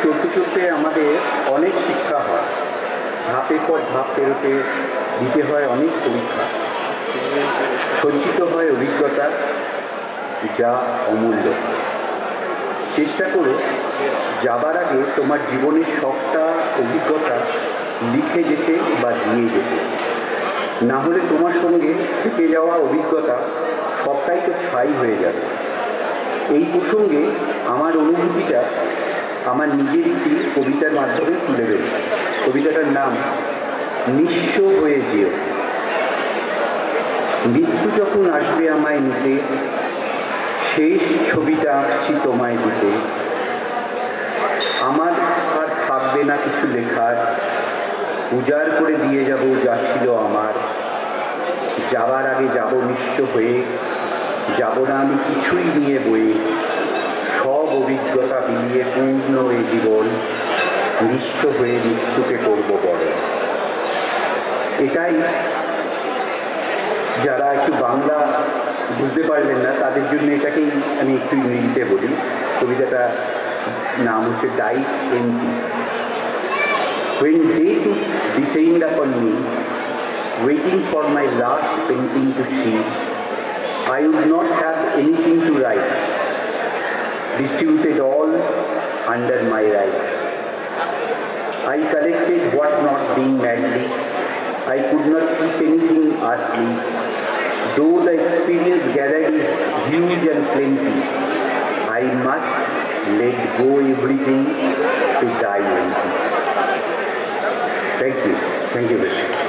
চলতে চলতে আমাদের অনেক শিক্ষা হয়, ধাপের পর ধাপ পেরোতে দিতে হয় অনেক পরীক্ষা, সঞ্চিত হয় অভিজ্ঞতা যা অমূল্য। চেষ্টা করো যাবার আগে তোমার জীবনের সবটা অভিজ্ঞতা লিখে যেতে বা দিয়ে যেতে, না হলে তোমার সঙ্গে থেকে যাওয়া অভিজ্ঞতা সবটাই তো ছাই হয়ে যাবে। এই প্রসঙ্গে আমার অনুভূতিটা আমার নিজের একটি কবিতার মাধ্যমে তুলে দেব। কবিতাটার নাম নিঃস্ব হয়ে যেও। মৃত্যু যখন আসবে আমায় নিতে, শেষ ছবিটা আঁকছি তোমায় দিতে। আমার আর থাকবে না কিছু লেখার, উজাড় করে দিয়ে যাব যা ছিল আমার। যাবার আগে যাব নিঃস্ব হয়ে, যাব না আমি কিছুই নিয়ে বয়ে। সব অভিজ্ঞতা বিলিয়ে পূর্ণ এই জীবন, নিঃস্ব হয়ে মৃত্যুকে করব বড়। এটাই যারা একটু বাংলা বুঝতে পারলেন না তাদের জন্য এটাকেই আমি একটু ইংরেজিতে বলি। কবিতাটা নাম হচ্ছে ডাইট MT. When day took descend upon me, waiting for my last painting to see, I would not have anything to write, distributed all under my right. I collected what not being madly, I could not keep anything earthly, though the experience gathered is huge and plenty. I must let go everything to die empty. Thank you very much.